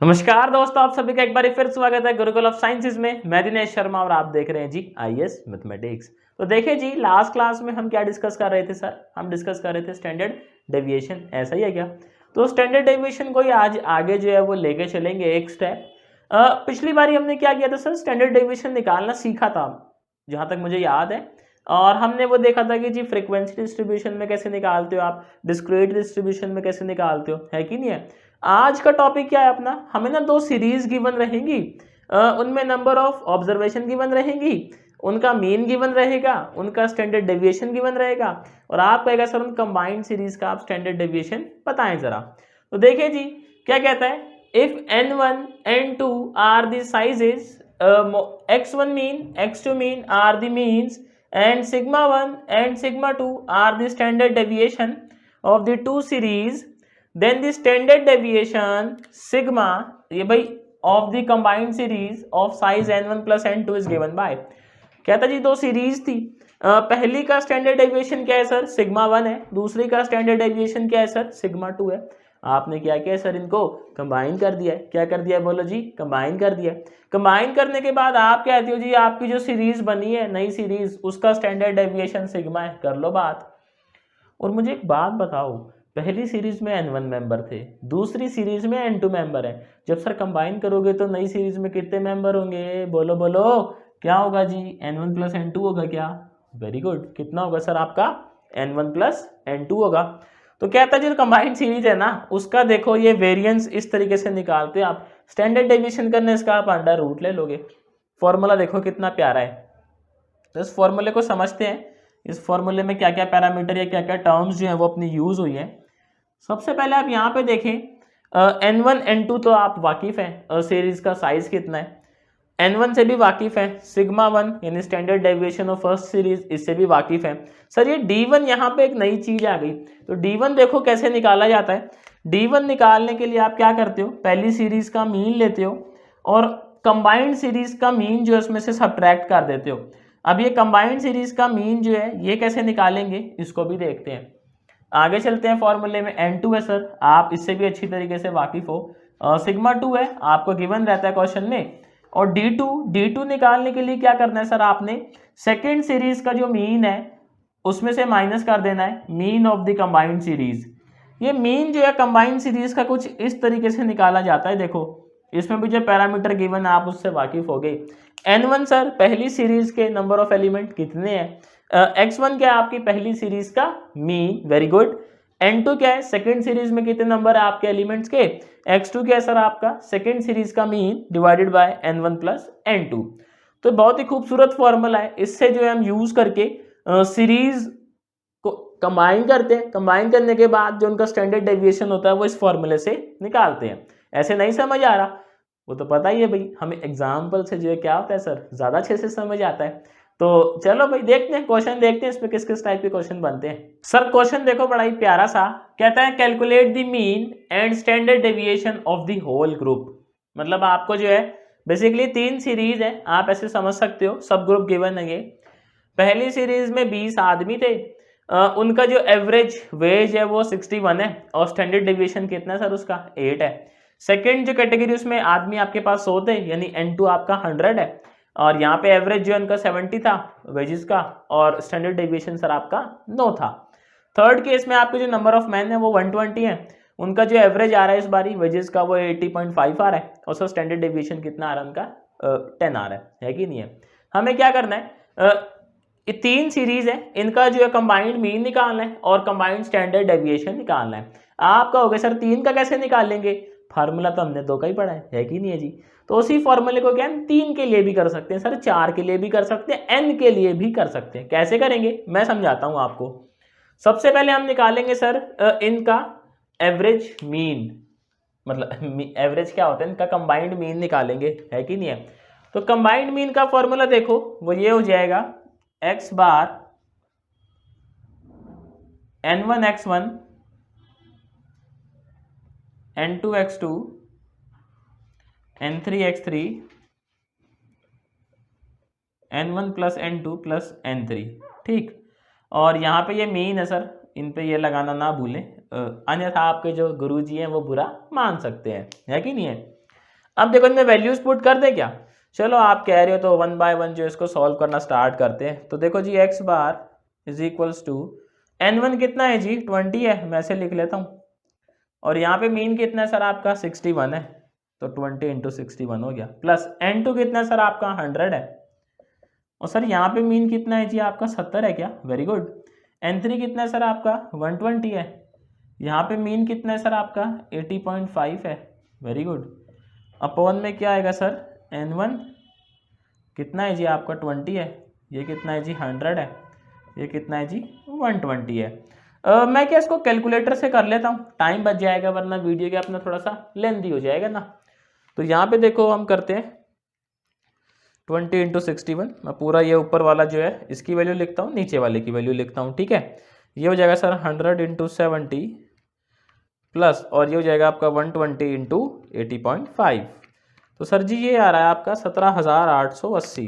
नमस्कार दोस्तों, आप सभी का एक बार फिर स्वागत है गुरुकुल ऑफ साइंसेज में। मैं दिनेश शर्मा और आप देख रहे हैं जी आईएएस मैथमेटिक्स। तो देखिए जी, लास्ट क्लास में हम क्या डिस्कस कर रहे थे सर? हम डिस्कस कर रहे थे स्टैंडर्ड डेविएशन, ऐसा ही है क्या? तो स्टैंडर्ड डेविएशन को ही आज आगे जो है वो लेके चलेंगे एक स्टेप। पिछली बारी हमने क्या किया था सर? स्टैंडर्ड डेविएशन निकालना सीखा था, जहाँ तक मुझे याद है। और हमने वो देखा था कि जी फ्रीक्वेंसी डिस्ट्रीब्यूशन में कैसे निकालते हो आप, डिस्क्रीट डिस्ट्रीब्यूशन में कैसे निकालते हो, है कि नहीं है। आज का टॉपिक क्या है अपना? हमें ना दो सीरीज गिवन रहेंगी, उनमें नंबर ऑफ ऑब्जर्वेशन गिवन रहेंगी, उनका मीन गिवन रहेगा, उनका स्टैंडर्ड डेविएशन गिवन रहेगा, और आप कहेगा सर उन कंबाइंड सीरीज का आप स्टैंडर्ड डेविएशन बताएं जरा। तो देखिए जी, क्या कहता है, if n1 n2 are the sizes, x1 mean x2 mean are the means and sigma 1 and sigma 2 are the standard deviation of the two series, then the standard deviation sigma, ये भाई, of the combined series of size n1 plus n2 is given by। कहता जी दो series थी, पहली का standard deviation क्या है sir? Sigma 1 है। दूसरी का स्टैंडर्ड डेविएशन क्या है सर? सिग्मा 2 है। आपने क्या किया सर? इनको कंबाइन कर दिया है। क्या कर दिया? बोलो जी, कंबाइन कर दिया। कंबाइन करने के बाद आप कहते हो जी आपकी जो सीरीज बनी है, नई सीरीज, उसका स्टैंडर्ड डेविएशन सिग्मा है। कर लो बात। और मुझे एक बात बताओ, पहली सीरीज में n1 मेंबर थे, दूसरी सीरीज में n2 मेंबर है। जब सर कंबाइन करोगे तो नई सीरीज में कितने मेंबर होंगे? बोलो बोलो, क्या होगा जी? n1 प्लस n2 होगा क्या? Very good. कितना होगा सर आपका? n1 प्लस n2 होगा। तो कहता है जो कंबाइंड सीरीज है ना, उसका देखो ये वेरिएंस इस तरीके से निकालते हो आप। स्टैंडर्ड डेविएशन करने इसका आप अंडर रूट ले लोगे। फॉर्मूला देखो कितना प्यारा है। तो इस फॉर्मूले को समझते हैं। इस फॉर्मूले में क्या क्या पैरामीटर या क्या क्या टर्म्स जो हैं वो अपनी यूज हुई हैं। सबसे पहले आप यहाँ पे देखें, n1 n2 तो आप वाकिफ हैं, सीरीज का साइज कितना है। n1 से भी वाकिफ है, सिग्मा 1 यानी standard deviation of first series, इससे भी वाकिफ है। सर ये d1 यहाँ पे एक नई चीज आ गई। तो d1 देखो कैसे निकाला जाता है। d1 निकालने के लिए आप क्या करते हो? पहली सीरीज का मीन लेते हो और कंबाइंड सीरीज का मीन जो है उसमें से सब्ट्रैक्ट कर देते हो। अब ये कंबाइंड सीरीज का मीन जो है ये कैसे निकालेंगे, इसको भी देखते हैं। आगे चलते हैं। फॉर्मूले में n2 है सर, आप इससे भी अच्छी तरीके से वाकिफ हो। सिग्मा 2 है, आपको गिवन रहता है क्वेश्चन में। और d2 निकालने के लिए क्या करना है सर? आपने सेकेंड सीरीज का जो मीन है उसमें से माइनस कर देना है mean of the combined series. ये मीन जो है कंबाइंड सीरीज का कुछ इस तरीके से निकाला जाता है। देखो इसमें भी जो पैरामीटर गिवन है आप उससे वाकिफ हो गए। n1 सर पहली सीरीज के नंबर ऑफ एलिमेंट कितने हैं? x1 क्या है? आपकी पहली सीरीज का मीन, वेरी गुड। n2 क्या है? सेकेंड सीरीज में कितने नंबर है आपके एलिमेंट्स के? x2 क्या है सर? आपका सेकेंड सीरीज का mean divided by n1 plus n2। तो बहुत ही खूबसूरत फॉर्मूला है। इससे जो है हम यूज करके सीरीज को कंबाइन करते हैं। कंबाइन करने के बाद जो उनका स्टैंडर्ड डेविएशन होता है वो इस फॉर्मूले से निकालते हैं। ऐसे नहीं समझ आ रहा? वो तो पता ही है भाई, हमें एग्जाम्पल से जो है क्या होता है सर, ज्यादा अच्छे से समझ आता है। तो चलो भाई देखते हैं, क्वेश्चन देखते हैं इसमें किस किस टाइप के क्वेश्चन बनते हैं। सर क्वेश्चन देखो बड़ा ही प्यारा सा, कहता है calculate the mean and standard deviation of the whole group. मतलब आपको जो है बेसिकली तीन सीरीज है, आप ऐसे समझ सकते हो, सब ग्रुप गिवन है। ये पहली सीरीज में 20 आदमी थे, उनका जो एवरेज वेज है वो 61 है और स्टैंडर्ड डेविएशन कितना है सर? उसका 8 है। सेकेंड जो कैटेगरी उसमें आदमी आपके पास 100 थे, यानी n2 आपका 100 है और यहाँ पे एवरेज जो है उनका 70 था वेजेस का, और स्टैंडर्ड डेविएशन सर आपका 9 था। थर्ड केस में आपके जो नंबर ऑफ मैन है वो 120 है, उनका जो एवरेज आ रहा है इस बारी वेजेस का वो 80.5 आ रहा है, और सर स्टैंडर्ड डेविएशन कितना आ रहा है उनका? 10 आ रहा है कि नहीं है। हमें क्या करना है, ये तीन सीरीज है, इनका जो है कंबाइंड मीन निकालना है और कंबाइंड स्टैंडर्ड डेविएशन निकालना है। आप कहोगे सर तीन का कैसे निकालेंगे? फार्मूला तो हमने दो का ही पढ़ा है कि नहीं है जी। तो उसी फॉर्मूले को क्या हम तीन के लिए भी कर सकते हैं सर, चार के लिए भी कर सकते हैं, एन के लिए भी कर सकते हैं। कैसे करेंगे मैं समझाता हूं आपको। सबसे पहले हम निकालेंगे सर इनका एवरेज मीन, मतलब एवरेज क्या होता है इनका, कंबाइंड मीन निकालेंगे, है कि नहीं है। तो कंबाइंड मीन का फॉर्मूला देखो वो ये हो जाएगा x बार n1 x1 n2 x2 n3 x3 n1 plus n2 plus n3, ठीक। और यहाँ पे ये मीन है सर, इन पे ये लगाना ना भूलें, अन्यथा आपके जो गुरुजी हैं वो बुरा मान सकते हैं, है कि नहीं है। अब देखो इनमें वैल्यूज पुट कर दे क्या, चलो आप कह रहे हो तो 1 बाय 1 जो इसको सॉल्व करना स्टार्ट करते हैं। तो देखो जी x bar is equals to n1 कितना है जी 20 है, मैं ऐसे लिख लेता हूँ, और यहाँ पे मीन कितना है सर आपका 61 है, तो 20 इंटू 61 हो गया, प्लस n2 कितना है सर आपका 100 है, और सर यहाँ पे मीन कितना है जी आपका 70 है क्या, वेरी गुड। n3 कितना है सर आपका 120 है, यहाँ पे मीन कितना है सर आपका 80.5 है, वेरी गुड। अपॉन में क्या आएगा सर n1 कितना है जी आपका 20 है, ये कितना है जी 100 है, ये कितना है जी 120 है। मैं क्या इसको कैलकुलेटर से कर लेता हूँ, टाइम बच जाएगा, वरना वीडियो के अपना थोड़ा सा लेंथी हो जाएगा ना। तो यहाँ पे देखो हम करते हैं 20 इंटू 61, मैं पूरा ये ऊपर वाला जो है इसकी वैल्यू लिखता हूँ, नीचे वाले की वैल्यू लिखता हूँ, ठीक है। ये हो जाएगा सर 100 इंटू 70 प्लस, और ये हो जाएगा आपका 120 इंटू 80.5। तो सर जी ये आ रहा है आपका 17,880,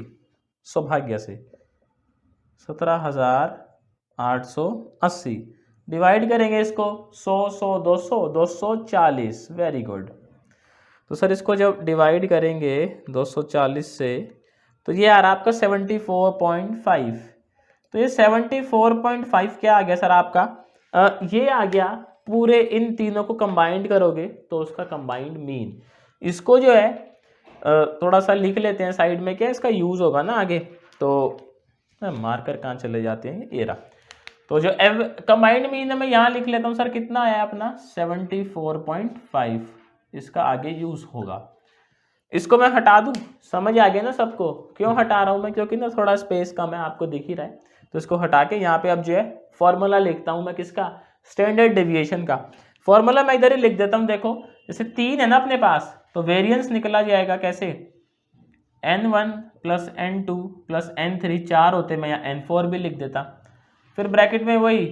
सौभाग्य से 17,880। डिवाइड करेंगे इसको 100 100 200 240, वेरी गुड। तो सर इसको जब डिवाइड करेंगे 240 से तो ये आ रहा है आपका 74.5। तो ये 74.5 क्या आ गया सर आपका, ये आ गया पूरे इन तीनों को कंबाइंड करोगे तो उसका कंबाइंड मीन। इसको जो है थोड़ा सा लिख लेते हैं साइड में, क्या इसका यूज होगा ना आगे, तो मार्कर कहाँ चले जाते हैं, ये रहा। तो जो कंबाइंड मीन है मैं यहाँ लिख लेता हूँ सर, कितना आया अपना 74.5, इसका आगे यूज होगा। इसको मैं हटा दूं, समझ आ गया ना सबको, क्यों हटा रहा हूं मैं, क्योंकि ना थोड़ा स्पेस कम है, आपको दिख ही रहा है। तो इसको हटा के यहाँ पे अब जो है फॉर्मूला लिखता हूं मैं, किसका, स्टैंडर्ड डेविएशन का। फॉर्मूला मैं इधर ही लिख देता हूं, देखो जैसे 3 है ना अपने पास, तो वेरिएंस निकला जाएगा कैसे, n1 plus n2 plus n3, 4 होते, मैं यहाँ n4 भी लिख देता, फिर ब्रैकेट में वही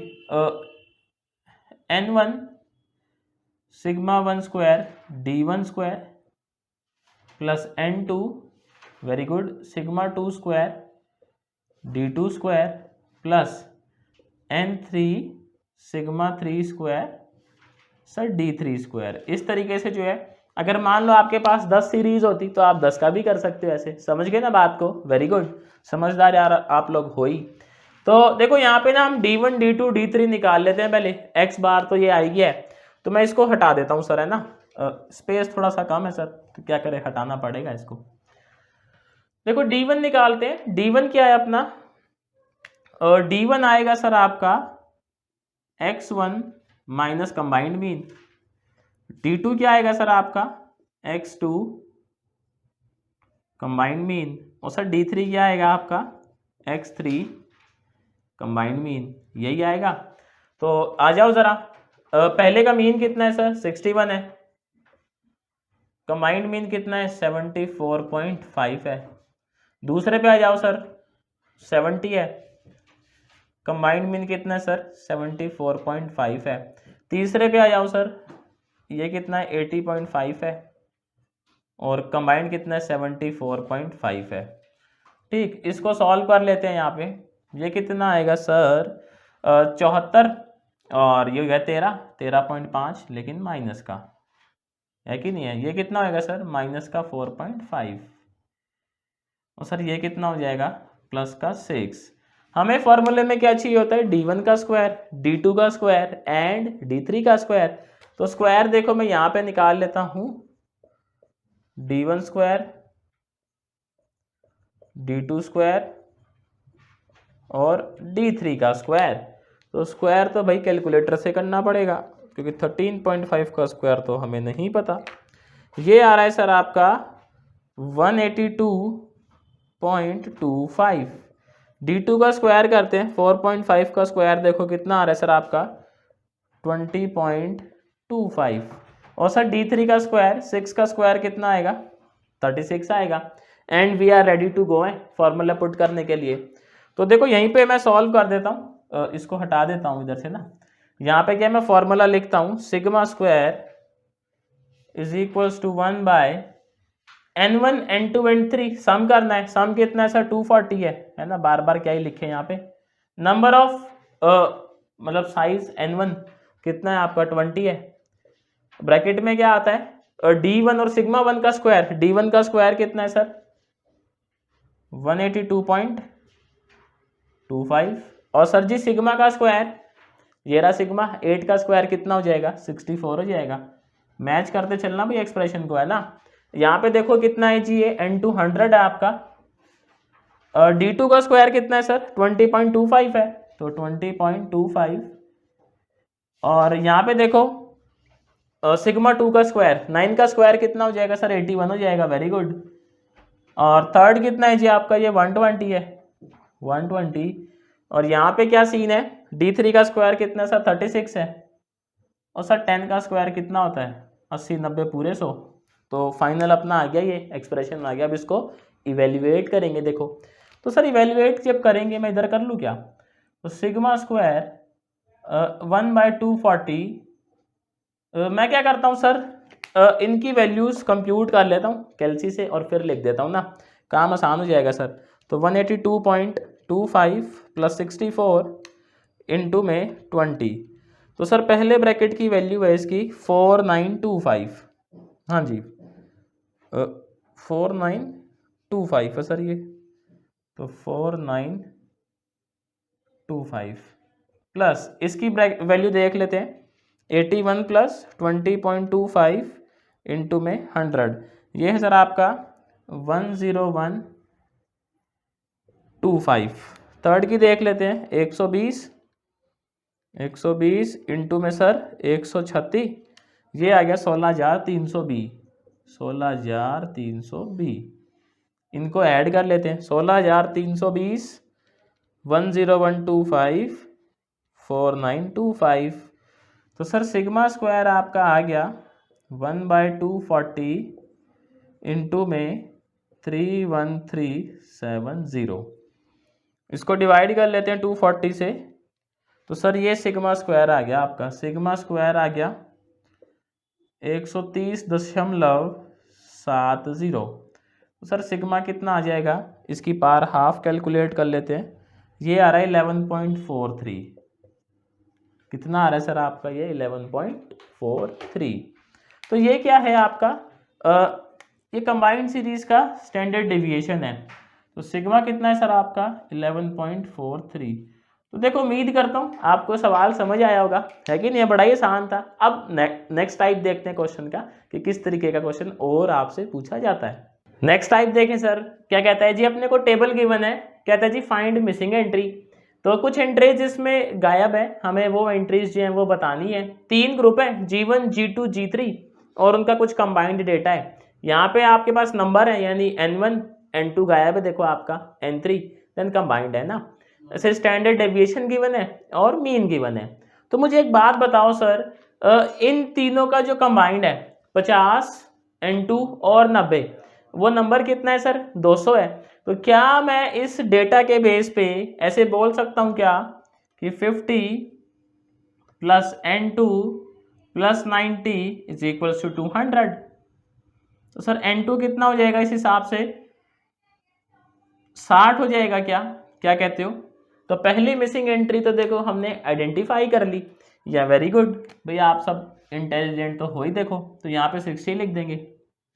n1 sigma 1 square d1 square plus n2 very good sigma 2 square d2 square plus n3 sigma 3 square sir d3 square. इस तरीके से जो है, अगर मान लो आपके पास 10 सीरीज होती तो आप 10 का भी कर सकते हो ऐसे, समझ गए ना बात को, वेरी गुड, समझदार यार आप लोग हो ही। तो देखो यहाँ पे ना हम d1 d2 d3 निकाल लेते हैं पहले, x बार तो ये आई है, तो मैं इसको हटा देता हूँ सर, है ना, स्पेस थोड़ा सा कम है सर, तो क्या करें, हटाना पड़ेगा इसको। देखो d1 निकालते हैं, d1 क्या है अपना, d1 आएगा सर आपका x1 minus combined mean, d2 क्या आएगा सर आपका x2 कंबाइंड मीन, और सर d3 क्या आएगा आपका x3 कंबाइंड मीन, यही आएगा। तो आ जाओ जरा, पहले का मीन कितना है सर 61 है, कंबाइंड मीन कितना है 74.5 है, दूसरे पे आ जाओ सर 70 है, कंबाइंड मीन कितना है सर 74.5 है, तीसरे पे आ जाओ सर, ये कितना है 80.5 है, और कंबाइंड कितना है 74.5 है। ठीक, इसको सॉल्व कर लेते हैं यहाँ पे, ये कितना आएगा सर 74, और ये है 13.5, लेकिन माइनस का है कि नहीं है, ये कितना होगा सर माइनस का 4.5, और सर ये कितना हो जाएगा प्लस का 6। हमें फॉर्मूले में क्या चाहिए होता है, d1 का स्क्वायर, d2 का स्क्वायर एंड d3 का स्क्वायर। तो स्क्वायर देखो मैं यहाँ पे निकाल लेता हूँ, d1 स्क्वायर d2 स्क्वायर और d3 का स्क्वायर। तो स्क्वायर तो भाई कैलकुलेटर से करना पड़ेगा, क्योंकि 13.5 का स्क्वायर तो हमें नहीं पता। ये आ रहा है सर आपका 182.25। d2 का स्क्वायर करते हैं, 4.5 का स्क्वायर देखो कितना आ रहा है सर आपका 20.25, और सर d3 का स्क्वायर 6 का स्क्वायर कितना आएगा 36 आएगा। And we are ready to go है फॉर्मूला पुट करने के लिए। तो देखो यहीं पे मैं सॉल्व कर देता हूँ, इसको हटा देता हूँ इधर से ना, यहाँ पे क्या मैं फॉर्मूला लिखता हूँ, sigma square is equals to 1 by n1 n2 n3, sum करना है, सम कितना है सर 240 है ना, बार बार क्या ही लिखे यहाँ पे। नंबर ऑफ मतलब साइज n1 कितना है आपका 20 है, ब्रैकेट में क्या आता है D1 और सिग्मा 1 का स्क्वायर, D1 का स्क्वायर कितना है सर 182.25 और सर जी सिग्मा का स्क्वायर ये रहा सिग्मा 8 का स्क्वायर कितना हो जाएगा 64 हो जाएगा। मैच करते चलना भाई एक्सप्रेशन को है ना। यहाँ पे देखो कितना है जी ये N2 100 है आपका, D2 का स्क्वायर कितना है सर 20.25 है तो 20.25 और यहाँ पे देखो सिग्मा 2 का स्क्वायर 9 का स्क्वायर कितना हो जाएगा सर 81 हो जाएगा, वेरी गुड। और थर्ड कितना है जी आपका ये 120 है 120 और यहाँ पे क्या सीन है D3 का स्क्वायर कितना है सर 36 है और सर 10 का स्क्वायर कितना होता है 80 90 पूरे 100। तो फाइनल अपना आ गया, ये एक्सप्रेशन आ गया। अब इसको इवेल्युएट करेंगे। देखो तो सर इवेल्युएट जब करेंगे मैं इधर कर लूँ क्या, तो सिग्मा स्क्वायर 1/240 मैं क्या करता हूँ सर इनकी वैल्यूज़ कंप्यूट कर लेता हूँ कैलसी से और फिर लिख देता हूँ ना, काम आसान हो जाएगा सर। तो 182.25 प्लस 64 इंटू में 20 तो सर पहले ब्रैकेट की वैल्यू है इसकी 4925, हाँ जी 4925 है सर ये, तो 4925 प्लस इसकी वैल्यू देख लेते हैं 81 प्लस 20.25 इंटू में 100 ये है सर आपका 10125। थर्ड की देख लेते हैं 120 इंटू में सर 136 ये आ गया 16320 16320। इनको ऐड कर लेते हैं 16320 10125 4925 तो सर सिग्मा स्क्वायर आपका आ गया 1/240 इंटू में 31370। इसको डिवाइड कर लेते हैं 240 से तो सर ये सिग्मा स्क्वायर आ गया आपका, सिग्मा स्क्वायर आ गया 130.70। तो सर सिग्मा कितना आ जाएगा, इसकी पावर हाफ कैलकुलेट कर लेते हैं, ये आ रहा है 11.43। कितना आ रहा है सर आपका ये 11.43। तो ये क्या है आपका ये कंबाइंड सीरीज का स्टैंडर्ड डेविएशन है। तो सिग्मा कितना है सर आपका 11.43। तो देखो उम्मीद करता हूँ आपको सवाल समझ आया होगा, है कि नहीं, बड़ा ही आसान था। अब नेक्स्ट टाइप देखते हैं क्वेश्चन का कि किस तरीके का क्वेश्चन और आपसे पूछा जाता है। नेक्स्ट टाइप देखें सर क्या कहता है जी, अपने को टेबल गिवन है, कहता है जी फाइंड मिसिंग एंट्री। तो कुछ एंट्रीज इसमें गायब है, हमें वो एंट्रीज जो हैं वो बतानी है। 3 ग्रुप है G1 G2 G3 और उनका कुछ कंबाइंड डेटा है। यहाँ पे आपके पास नंबर है यानी N1 N2 गायब है, देखो आपका N3 देन कंबाइंड है ना। ऐसे स्टैंडर्ड डेविएशन गिवन है और मीन गिवन है। तो मुझे एक बात बताओ सर इन तीनों का जो कंबाइंड है 50 N2 और 90 वो नंबर कितना है सर 200 है। तो क्या मैं इस डेटा के बेस पे ऐसे बोल सकता हूँ क्या कि 50 plus N2 plus 90 is equals to 200। तो सर N2 कितना हो जाएगा इस हिसाब से 60 हो जाएगा, क्या क्या कहते हो। तो पहली मिसिंग एंट्री तो देखो हमने आइडेंटिफाई कर ली, या वेरी गुड भैया आप सब इंटेलिजेंट तो हो ही। देखो तो यहाँ पे 60 लिख देंगे,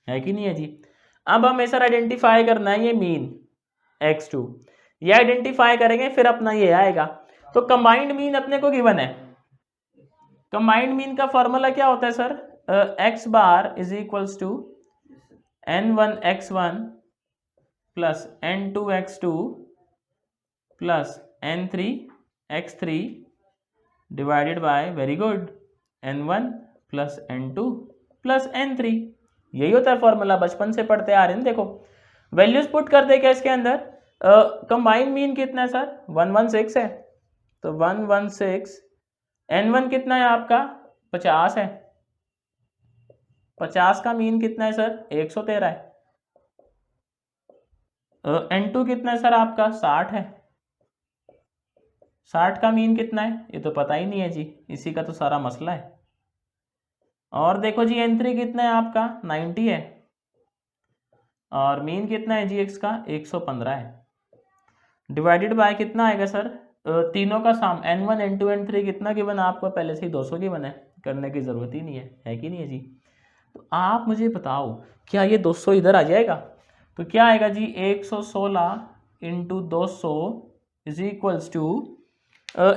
है कि नहीं है जी। अब हमें सर आइडेंटिफाई करना है ये मीन x2, ये आइडेंटिफाई करेंगे फिर अपना ये आएगा। तो कंबाइंड मीन अपने को गिवन है, कंबाइंड मीन का फॉर्मूला क्या होता है sir x bar is equals to n1 x1 plus n2 x2 plus n3 x3 divided by very good n1 plus n2 plus n3। यही होता है फॉर्मूला, बचपन से पढ़ते आ रहे हैं। देखो वैल्यूज पुट कर दे क्या इसके अंदर, कंबाइंड मीन कितना है सर 116 है, तो 116 n1 कितना है आपका 50 है, 50 का मीन कितना है सर 113 है, n2 कितना है सर आपका 60 है, 60 का मीन कितना है ये तो पता ही नहीं है जी, इसी का तो सारा मसला है। और देखो जी n3 कितना है आपका 90 है और मीन कितना है जी x का 115 है, डिवाइडेड बाय कितना आएगा सर तीनों का साम n1 n2 n3 कितना गिवन आपको पहले से ही 200 गिवन है, करने की ज़रूरत ही नहीं है कि नहीं है जी। तो आप मुझे बताओ क्या ये 200 इधर आ जाएगा? तो क्या आएगा जी, 116 इंटू 200 इज इक्वल्स टू,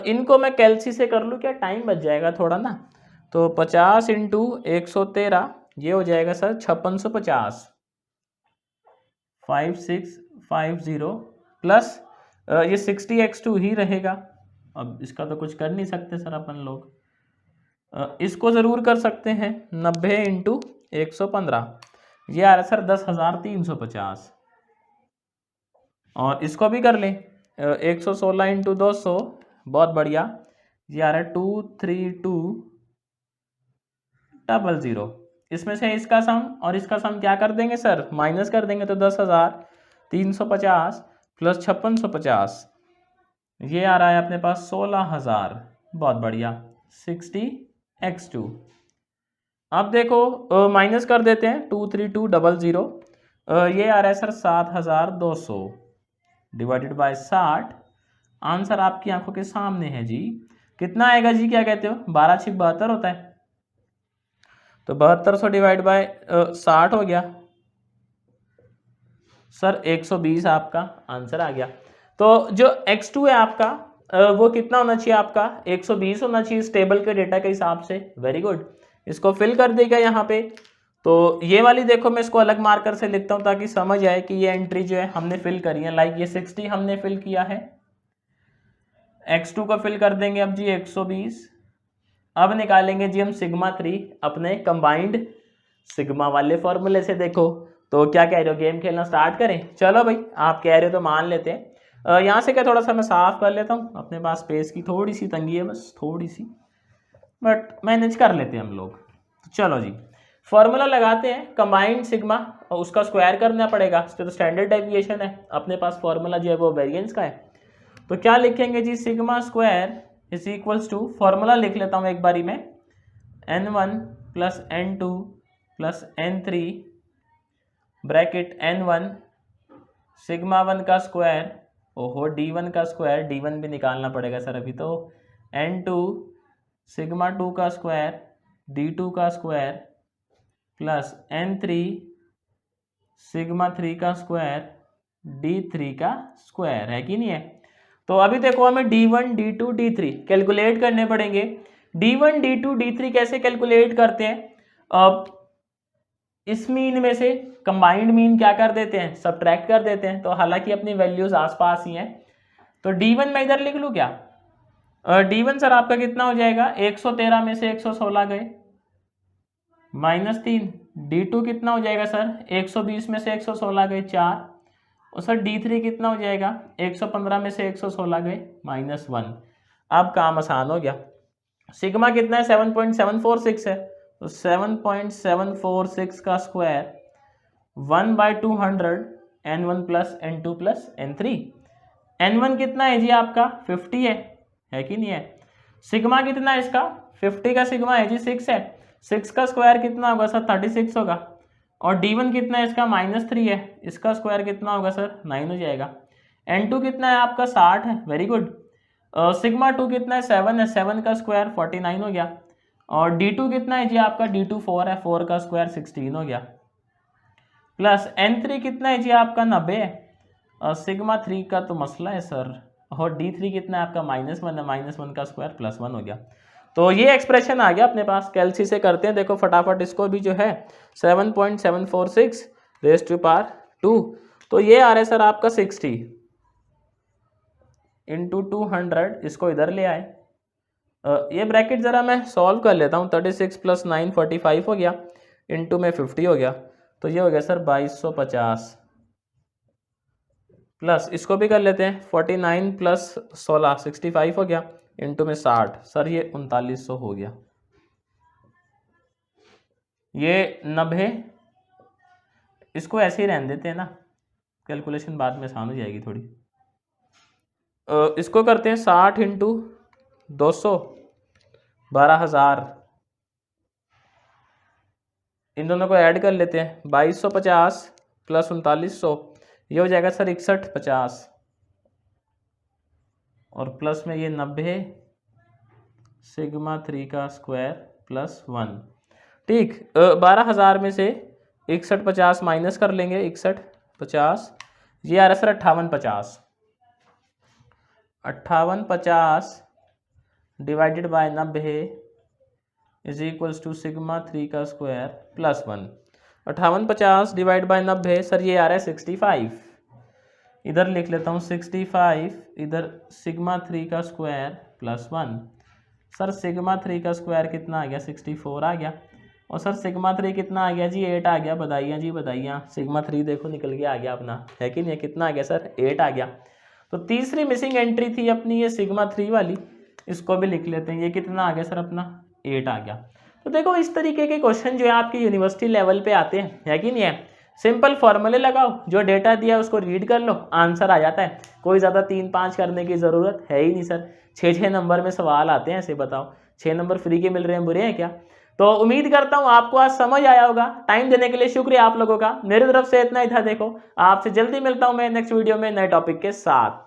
इनको मैं कैलसी से कर लूँ क्या, टाइम बच जाएगा थोड़ा ना। तो 50 इंटू 113 ये हो जाएगा सर 5650, 5650 प्लस ये 60x2 ही रहेगा। अब इसका तो कुछ कर नहीं सकते सर अपन लोग, इसको ज़रूर कर सकते हैं। 90 इंटू 115 ये आ रहा है सर 10,350, और इसको भी कर लें 116 इंटू 200, बहुत बढ़िया, ये आ रहा है 23200। इसमें से इसका सम और इसका सम क्या कर देंगे सर, माइनस कर देंगे, तो 10,350 प्लस 5650 ये आ रहा है अपने पास 16,000, बहुत बढ़िया, 60x2। अब देखो माइनस कर देते हैं, 23200 ये आ रहा है सर 7,200 डिवाइडेड बाय 60। आंसर आपकी आंखों के सामने है जी, कितना आएगा जी, क्या कहते हो, 12 छिक 72 होता है, तो 7200 डिवाइड बाय 60 हो गया सर 120, आपका आंसर आ गया। तो जो x2 है आपका वो कितना होना चाहिए आपका, 120 होना चाहिए इस टेबल के डेटा के हिसाब से। वेरी गुड, इसको फिल कर देगा यहाँ पे। तो ये वाली देखो मैं इसको अलग मार्कर से लिखता हूँ ताकि समझ आए कि ये एंट्री जो है हमने फिल करी है। लाइक ये 60 हमने फिल किया है, x2 को फिल कर देंगे अब जी 120। अब निकालेंगे जी हम सिग्मा 3 अपने कंबाइंड सिग्मा वाले फॉर्मूले से। देखो तो क्या कह रहे हो, गेम खेलना स्टार्ट करें? चलो भाई, आप कह रहे हो तो मान लेते हैं। यहाँ से क्या थोड़ा सा मैं साफ कर लेता हूँ, अपने पास स्पेस की थोड़ी सी तंगी है, बस थोड़ी सी, बट मैनेज कर लेते हैं हम लोग। तो चलो जी, फॉर्मूला लगाते हैं कंबाइंड सिग्मा, और उसका स्क्वायर करना पड़ेगा, तो स्टैंडर्ड डेविएशन है अपने पास, फॉर्मूला जो है वो वेरिएंस का है। तो क्या लिखेंगे जी, sigma square is equals to, formula लिख लेता हूँ एक बारी में, n1 plus n2 plus n3 bracket n1 sigma 1 का स्क्वायर, ओहो d1 का स्क्वायर, d1 भी निकालना पड़ेगा सर अभी, तो n2 सिग्मा 2 का स्क्वायर d2 का स्क्वायर प्लस n3 सिग्मा 3 का स्क्वायर d3 का स्क्वायर, है कि नहीं है। तो अभी देखो हमें d1 d2 d3 कैलकुलेट करने पड़ेंगे। d1 d2 d3 कैसे कैलकुलेट करते हैं, अब इस मीन में से कंबाइंड मीन क्या कर देते हैं, सब्ट्रैक्ट कर देते हैं। तो हालांकि अपनी वैल्यूज आसपास ही हैं, तो d1 मैं इधर लिख लूँ क्या, d1 सर आपका कितना हो जाएगा, 113 में से 116 गए -3, d2 कितना हो जाएगा सर, 120 में से 116 गए 4, और सर d3 कितना हो जाएगा, 115 में से 116 गए -1। अब काम आसान हो गया, सिग्मा कितना है, 7.746 है, तो 7.746 का square 1/200 n1 plus n2 plus n3। n1 कितना है जी आपका 50 है कि नहीं है। सिग्मा कितना है इसका, 50 का सिग्मा है जी 6 है, 6 का स्क्वायर कितना होगा सर 36 होगा, और d1 कितना है इसका -3 है, इसका स्क्वायर कितना होगा सर 9 हो जाएगा। n2 कितना है आपका 60 है, वेरी गुड। सिग्मा 2 कितना है 7 है, 7 का स्क्वायर 49 हो गया, और d2 कितना है जी आपका, d2 4 है, 4 का स्क्वायर 16 हो गया, प्लस n3 कितना है जी आपका 90 है, और सिग्मा 3 का तो मसला है सर, और d3 कितना है आपका -1 है, -1 का स्क्वायर +1 हो गया। तो ये एक्सप्रेशन आ गया अपने पास, कैलसी से करते हैं देखो फटाफट इसको भी, जो है 7.746 रेज़ टू पावर 2, तो ये आ रहा है सर आपका 60 इंटू 200, इसको इधर ले आए, ये ब्रैकेट ज़रा मैं सॉल्व कर लेता हूँ, 36 + 9 45 हो गया, इंटू में 50 हो गया, तो ये हो गया सर 2250, प्लस इसको भी कर लेते हैं, 49 + 16 65 हो गया, इंटू में 60, सर ये 3900 हो गया। ये 90, इसको ऐसे ही रहने देते हैं ना, कैलकुलेशन बाद में आसान हो जाएगी थोड़ी। इसको करते हैं 60 इंटू 200 12,000, इन दोनों को ऐड कर लेते हैं, 2250 प्लस 3900, ये हो जाएगा सर 6150, और प्लस में ये 90 सिग्मा 3 का स्क्वायर +1, ठीक। 12,000 में से 6150 माइनस कर लेंगे, 6150, ये आ रहा है sir 5850। 5850 divided by 90 is equals to sigma 3 का square plus 1। 5850 divide by 90 sir ये आ रहा है 65। इधर लिख लेता हूँ 65, इधर सिग्मा 3 का स्क्वायर प्लस 1। सर सिग्मा 3 का स्क्वायर कितना आ गया, 64 आ गया। और सर सिग्मा 3 कितना आ गया जी, 8 आ गया। बताइए जी बताइए, सिग्मा 3 देखो निकल के आ गया अपना, है कि नहीं, कितना आ गया सर, 8 आ गया। तो तीसरी मिसिंग एंट्री थी अपनी ये सिग्मा 3 वाली, इसको भी लिख लेते हैं। ये कितना आ गया सर अपना, 8 आ गया। तो देखो इस तरीके के क्वेश्चन जो है आपकी यूनिवर्सिटी लेवल पे आते हैं, है कि नहीं है। सिंपल फॉर्मूले लगाओ, जो डेटा दिया है उसको रीड कर लो, आंसर आ जाता है। कोई ज़्यादा 3-5 करने की ज़रूरत है ही नहीं सर। 6-6 नंबर में सवाल आते हैं, ऐसे बताओ 6 नंबर फ्री के मिल रहे हैं, बुरे हैं क्या। तो उम्मीद करता हूँ आपको आज समझ आया होगा। टाइम देने के लिए शुक्रिया आप लोगों का। मेरी तरफ से इतना ही था। देखो आपसे जल्दी मिलता हूँ मैं नेक्स्ट वीडियो में नए टॉपिक के साथ।